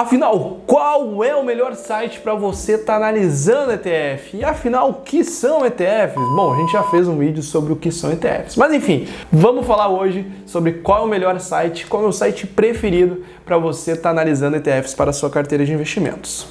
Afinal, qual é o melhor site para você estar analisando ETF? E afinal, o que são ETFs? Bom, a gente já fez um vídeo sobre o que são ETFs. Mas enfim, vamos falar hoje sobre qual é o melhor site, qual é o site preferido para você estar analisando ETFs para a sua carteira de investimentos.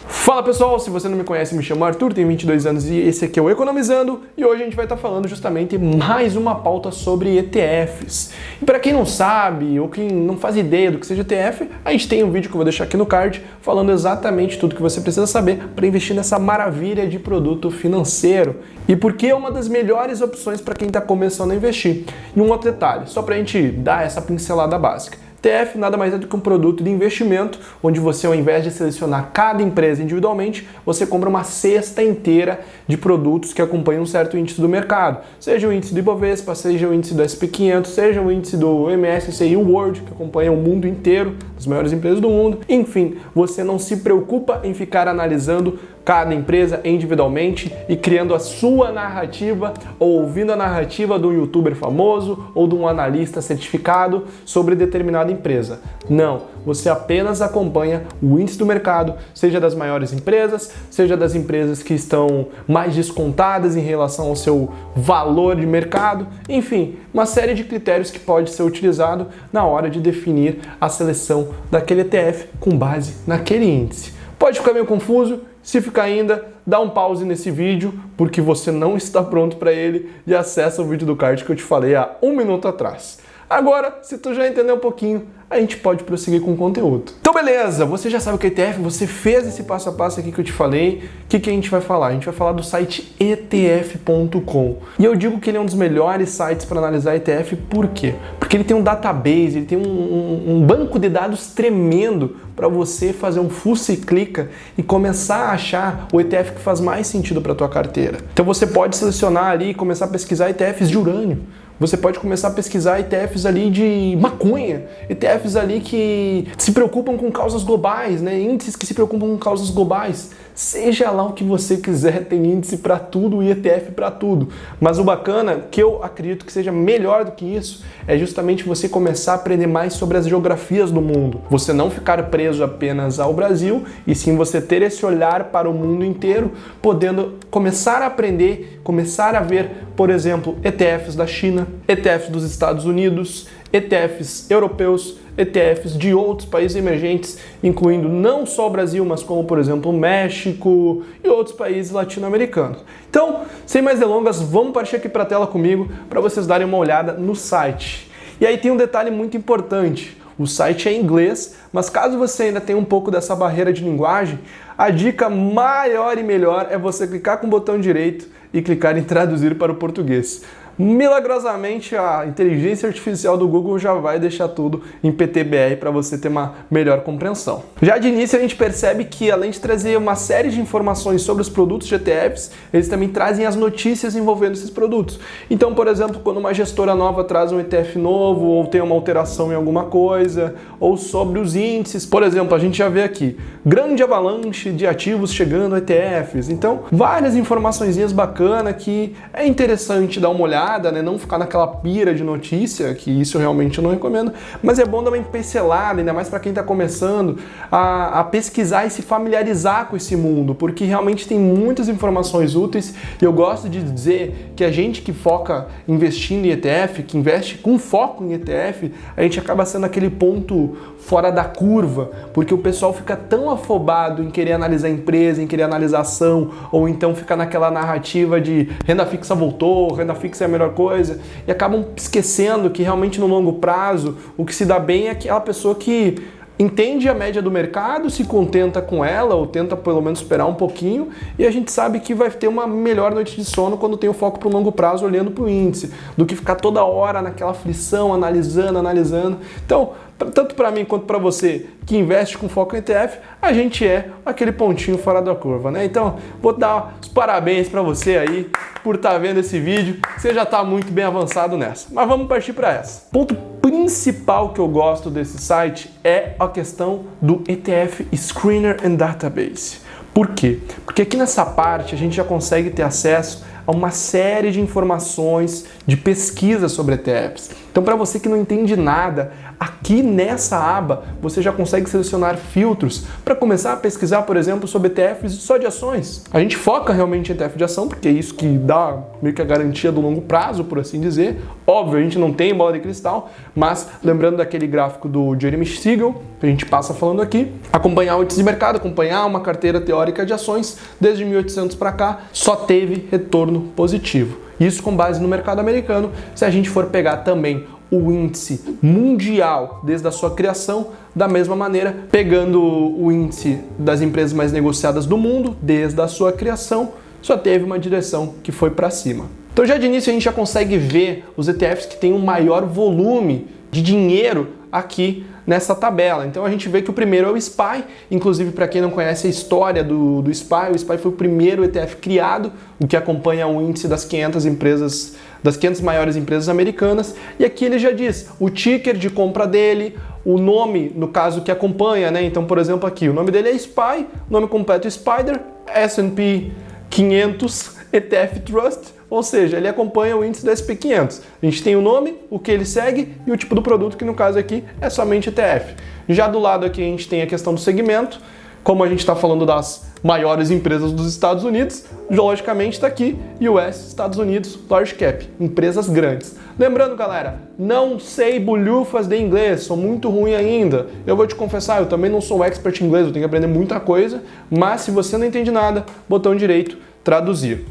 Fala pessoal, se você não me conhece, me chamo Arthur, tenho 22 anos e esse aqui é o Economizando e hoje a gente vai estar falando justamente mais uma pauta sobre ETFs. E para quem não sabe ou quem não faz ideia do que seja ETF, a gente tem um vídeo que eu vou deixar aqui no card falando exatamente tudo que você precisa saber para investir nessa maravilha de produto financeiro e porque é uma das melhores opções para quem está começando a investir. E um outro detalhe, só para a gente dar essa pincelada básica. ETF nada mais é do que um produto de investimento, onde você, ao invés de selecionar cada empresa individualmente, você compra uma cesta inteira de produtos que acompanham um certo índice do mercado. Seja o índice do Ibovespa, seja o índice do S&P 500, seja o índice do MSCI World, que acompanha o mundo inteiro, as maiores empresas do mundo. Enfim, você não se preocupa em ficar analisando cada empresa individualmente e criando a sua narrativa ou ouvindo a narrativa de um youtuber famoso ou de um analista certificado sobre determinada empresa. Não, você apenas acompanha o índice do mercado, seja das maiores empresas, seja das empresas que estão mais descontadas em relação ao seu valor de mercado, enfim, uma série de critérios que pode ser utilizado na hora de definir a seleção daquele ETF com base naquele índice. Pode ficar meio confuso? Se ficar ainda, dá um pause nesse vídeo, porque você não está pronto para ele e acessa o vídeo do card que eu te falei há 1 minuto atrás. Agora, se tu já entendeu um pouquinho, a gente pode prosseguir com o conteúdo. Então beleza, você já sabe o que é ETF, você fez esse passo a passo aqui que eu te falei. O que a gente vai falar? A gente vai falar do site ETF.com. E eu digo que ele é um dos melhores sites para analisar ETF, por quê? Porque ele tem um database, ele tem um banco de dados tremendo para você fazer um fuça e clica e começar a achar o ETF que faz mais sentido para a tua carteira. Então você pode selecionar ali e começar a pesquisar ETFs de urânio. Você pode começar a pesquisar ETFs ali de maconha, ETFs ali que se preocupam com causas globais, né? Índices que se preocupam com causas globais. Seja lá o que você quiser, tem índice para tudo e ETF para tudo. Mas o bacana, que eu acredito que seja melhor do que isso, é justamente você começar a aprender mais sobre as geografias do mundo. Você não ficar preso apenas ao Brasil, e sim você ter esse olhar para o mundo inteiro, podendo começar a aprender, começar a ver, por exemplo, ETFs da China, ETFs dos Estados Unidos, ETFs europeus, ETFs de outros países emergentes, incluindo não só o Brasil, mas como, por exemplo, o México e outros países latino-americanos. Então, sem mais delongas, vamos partir aqui para a tela comigo para vocês darem uma olhada no site. E aí tem um detalhe muito importante. O site é em inglês, mas caso você ainda tenha um pouco dessa barreira de linguagem, a dica maior e melhor é você clicar com o botão direito e clicar em traduzir para o português. Milagrosamente, a inteligência artificial do Google já vai deixar tudo em PTBR para você ter uma melhor compreensão. Já de início, a gente percebe que, além de trazer uma série de informações sobre os produtos de ETFs, eles também trazem as notícias envolvendo esses produtos. Então, por exemplo, quando uma gestora nova traz um ETF novo, ou tem uma alteração em alguma coisa, ou sobre os índices, por exemplo, a gente já vê aqui, grande avalanche de ativos chegando a ETFs. Então, várias informaçõezinhas bacanas que é interessante dar uma olhada, né? Não ficar naquela pira de notícia, que isso eu realmente não recomendo, mas é bom dar uma pincelada, ainda mais para quem está começando a pesquisar e se familiarizar com esse mundo, porque realmente tem muitas informações úteis e eu gosto de dizer que a gente que foca investindo em ETF, que investe com foco em ETF, a gente acaba sendo aquele ponto fora da curva, porque o pessoal fica tão afobado em querer analisar a empresa, em querer analisar a ação, ou então fica naquela narrativa de renda fixa voltou, renda fixa é a melhor coisa, e acabam esquecendo que realmente no longo prazo o que se dá bem é aquela pessoa que entende a média do mercado, se contenta com ela ou tenta pelo menos esperar um pouquinho, e a gente sabe que vai ter uma melhor noite de sono quando tem o foco para o longo prazo olhando para o índice, do que ficar toda hora naquela aflição, analisando. Então, tanto para mim quanto para você que investe com foco em ETF, a gente é aquele pontinho fora da curva, né? Então, vou dar os parabéns para você aí por estar vendo esse vídeo, você já está muito bem avançado nessa. Mas vamos partir para essa. Ponto principal que eu gosto desse site é a questão do ETF Screener and Database. Por quê? Porque aqui nessa parte a gente já consegue ter acesso a uma série de informações de pesquisa sobre ETFs. Então, para você que não entende nada, aqui nessa aba você já consegue selecionar filtros para começar a pesquisar, por exemplo, sobre ETFs só de ações. A gente foca realmente em ETF de ação, porque é isso que dá meio que a garantia do longo prazo, por assim dizer. Óbvio, a gente não tem bola de cristal, mas lembrando daquele gráfico do Jeremy Siegel, que a gente passa falando aqui, acompanhar o índice de mercado, acompanhar uma carteira teórica de ações, desde 1800 para cá, só teve retorno positivo. Isso com base no mercado americano. Se a gente for pegar também o índice mundial desde a sua criação, da mesma maneira, pegando o índice das empresas mais negociadas do mundo desde a sua criação, só teve uma direção que foi para cima. Então já de início a gente já consegue ver os ETFs que têm um maior volume de dinheiro aqui nessa tabela. Então a gente vê que o primeiro é o SPY, inclusive para quem não conhece a história do SPY, o SPY foi o primeiro ETF criado, o que acompanha o índice das 500 empresas, das 500 maiores empresas americanas, e aqui ele já diz o ticker de compra dele, o nome, no caso, que acompanha, né? Então, por exemplo, aqui, o nome dele é SPY, nome completo Spider, S&P 500 ETF Trust, ou seja, ele acompanha o índice do SP 500. A gente tem o nome, o que ele segue e o tipo do produto, que no caso aqui é somente ETF. Já do lado aqui a gente tem a questão do segmento. Como a gente está falando das maiores empresas dos Estados Unidos, logicamente está aqui US, Estados Unidos, Large Cap, empresas grandes. Lembrando, galera, não sei bolhufas de inglês, sou muito ruim ainda. Eu vou te confessar, eu também não sou expert em inglês, eu tenho que aprender muita coisa, mas se você não entende nada, botão direito, traduzir.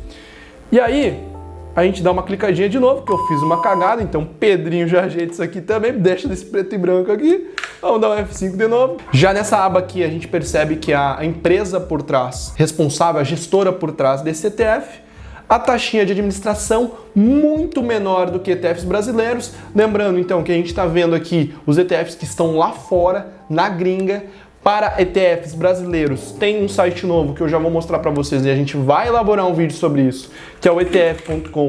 E aí, a gente dá uma clicadinha de novo, que eu fiz uma cagada, então Pedrinho já ajeita isso aqui também, deixa desse preto e branco aqui, vamos dar um F5 de novo. Já nessa aba aqui a gente percebe que a empresa por trás, responsável, a gestora por trás desse ETF, a taxinha de administração muito menor do que ETFs brasileiros. Lembrando então que a gente está vendo aqui os ETFs que estão lá fora, na gringa. Para ETFs brasileiros, tem um site novo que eu já vou mostrar para vocês e a gente vai elaborar um vídeo sobre isso, que é o etf.com.você.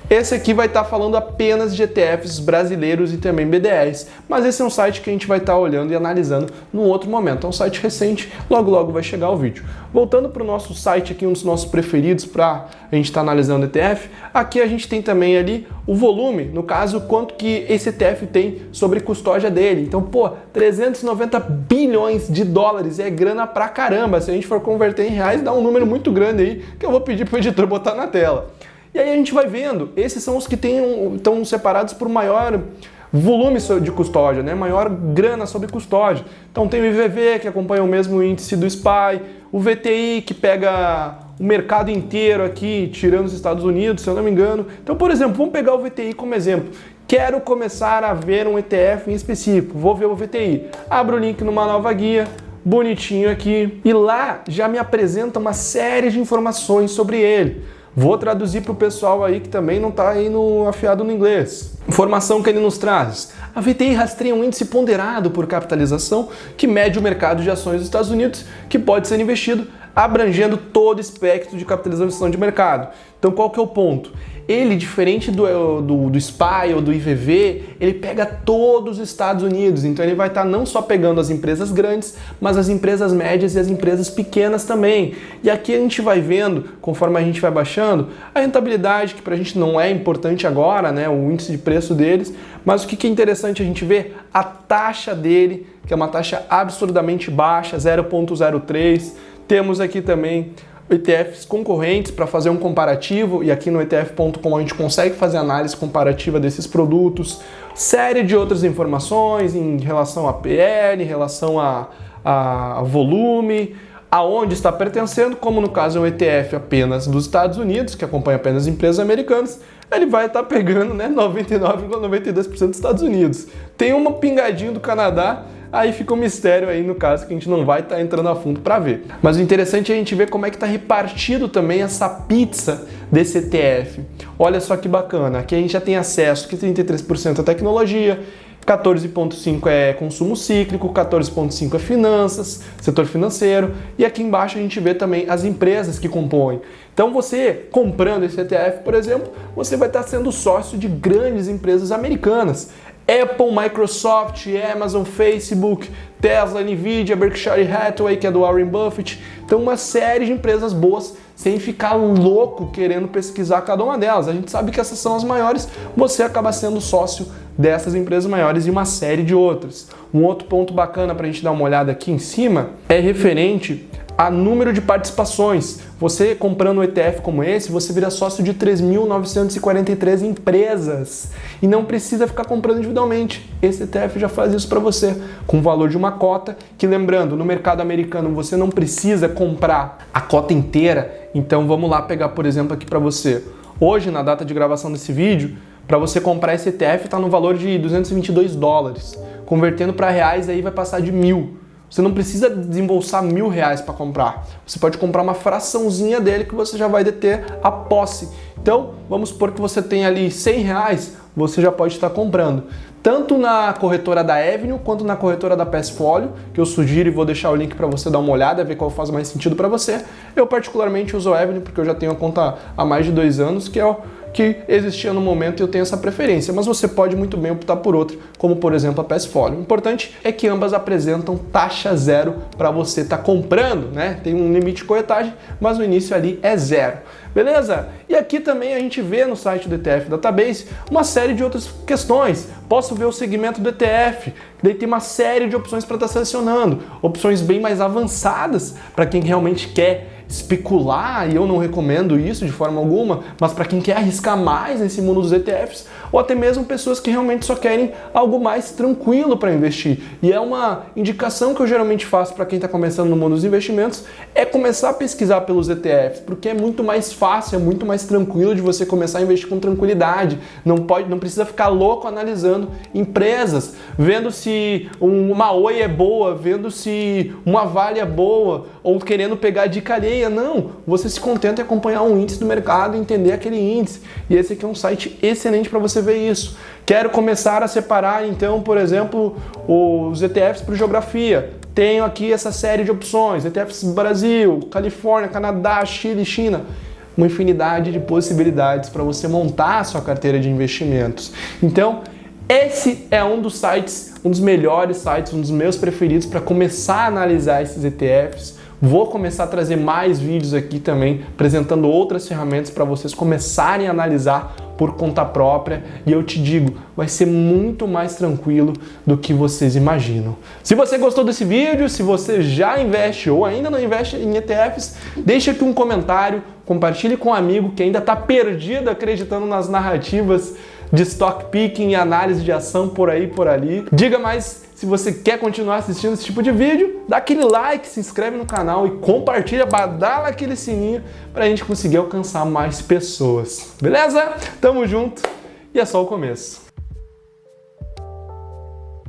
Esse aqui vai estar falando apenas de ETFs brasileiros e também BDRs, mas esse é um site que a gente vai estar olhando e analisando num outro momento. É um site recente, logo logo vai chegar o vídeo. Voltando para o nosso site aqui, um dos nossos preferidos para a gente estar analisando ETF, aqui a gente tem também ali o volume, no caso, quanto que esse ETF tem sobre custódia dele. Então, pô, 390 bilhões de dólares é grana pra caramba. Se a gente for converter em reais, dá um número muito grande aí, que eu vou pedir para o editor botar na tela. E aí a gente vai vendo, esses são os que estão separados por maior volume de custódia, né? Maior grana sobre custódia. Então tem o IVV, que acompanha o mesmo índice do SPY, o VTI, que pega o mercado inteiro aqui, tirando os Estados Unidos, se eu não me engano. Então, por exemplo, vamos pegar o VTI como exemplo. Quero começar a ver um ETF em específico, vou ver o VTI. Abro o link numa nova guia, bonitinho aqui, e lá já me apresenta uma série de informações sobre ele. Vou traduzir para o pessoal aí que também não está aí afiado no inglês. Informação que ele nos traz. A VTI rastreia um índice ponderado por capitalização que mede o mercado de ações dos Estados Unidos, que pode ser investido abrangendo todo o espectro de capitalização de mercado. Então qual que é o ponto? Ele, diferente do SPY ou do IVV, ele pega todos os Estados Unidos, então ele vai estar não só pegando as empresas grandes, mas as empresas médias e as empresas pequenas também. E aqui a gente vai vendo, conforme a gente vai baixando, a rentabilidade, que pra gente não é importante agora, né, o índice de preço deles, mas o que é interessante a gente ver, a taxa dele, que é uma taxa absurdamente baixa, 0,03. Temos aqui também ETFs concorrentes para fazer um comparativo, e aqui no etf.com a gente consegue fazer análise comparativa desses produtos, série de outras informações em relação a PL, em relação a volume, aonde está pertencendo, como no caso é um ETF apenas dos Estados Unidos, que acompanha apenas empresas americanas, ele vai estar pegando, né, 99,92% dos Estados Unidos. Tem uma pingadinha do Canadá, aí fica um mistério aí no caso que a gente não vai estar entrando a fundo para ver. Mas o interessante é a gente ver como é que está repartido também essa pizza desse ETF. Olha só que bacana, aqui a gente já tem acesso, que 33% é tecnologia, 14,5% é consumo cíclico, 14,5% é finanças, setor financeiro, e aqui embaixo a gente vê também as empresas que compõem. Então você, comprando esse ETF, por exemplo, você vai estar sendo sócio de grandes empresas americanas. Apple, Microsoft, Amazon, Facebook, Tesla, Nvidia, Berkshire Hathaway, que é do Warren Buffett. Então uma série de empresas boas sem ficar louco querendo pesquisar cada uma delas. A gente sabe que essas são as maiores, você acaba sendo sócio dessas empresas maiores e uma série de outras. Um outro ponto bacana para a gente dar uma olhada aqui em cima é referente a número de participações. Você comprando um ETF como esse, você vira sócio de 3.943 empresas e não precisa ficar comprando individualmente. Esse ETF já faz isso para você, com o valor de uma cota, que lembrando, no mercado americano você não precisa comprar a cota inteira. Então vamos lá pegar, por exemplo, aqui para você. Hoje, na data de gravação desse vídeo, para você comprar esse ETF está no valor de 222 dólares. Convertendo para reais aí vai passar de 1.000. Você não precisa desembolsar R$1.000 para comprar. Você pode comprar uma fraçãozinha dele que você já vai deter a posse. Então, vamos supor que você tem ali R$100, você já pode estar comprando. Tanto na corretora da Avenue quanto na corretora da Passfolio, que eu sugiro e vou deixar o link para você dar uma olhada, ver qual faz mais sentido para você. Eu particularmente uso a Avenue porque eu já tenho a conta há mais de 2 anos, que é o que existia no momento e eu tenho essa preferência, mas você pode muito bem optar por outra, como por exemplo a Passfolio. O importante é que ambas apresentam taxa zero para você estar comprando, né? Tem um limite de corretagem, mas o início ali é zero. Beleza? E aqui também a gente vê no site do ETF Database uma série de outras questões. Posso ver o segmento do ETF, daí tem uma série de opções para estar selecionando, opções bem mais avançadas para quem realmente quer especular, e eu não recomendo isso de forma alguma, mas para quem quer arriscar mais nesse mundo dos ETFs, ou até mesmo pessoas que realmente só querem algo mais tranquilo para investir. E é uma indicação que eu geralmente faço para quem está começando no mundo dos investimentos, é começar a pesquisar pelos ETFs, porque é muito mais fácil, é muito mais tranquilo de você começar a investir com tranquilidade. Não precisa ficar louco analisando empresas, vendo se uma Oi é boa, vendo se uma Vale é boa, ou querendo pegar dica alheia. Não, você se contenta em acompanhar um índice do mercado e entender aquele índice. E esse aqui é um site excelente para você ver isso. Quero começar a separar, então, por exemplo, os ETFs por geografia. Tenho aqui essa série de opções, ETFs Brasil, Califórnia, Canadá, Chile, China. Uma infinidade de possibilidades para você montar a sua carteira de investimentos. Então, esse é um dos sites, um dos melhores sites, um dos meus preferidos para começar a analisar esses ETFs. Vou começar a trazer mais vídeos aqui também, apresentando outras ferramentas para vocês começarem a analisar por conta própria. E eu te digo, vai ser muito mais tranquilo do que vocês imaginam. Se você gostou desse vídeo, se você já investe ou ainda não investe em ETFs, deixa aqui um comentário, compartilhe com um amigo que ainda está perdido acreditando nas narrativas de stock picking e análise de ação por aí por ali. Diga mais se você quer continuar assistindo esse tipo de vídeo, dá aquele like, se inscreve no canal e compartilha, badala aquele sininho para a gente conseguir alcançar mais pessoas. Beleza? Tamo junto e é só o começo.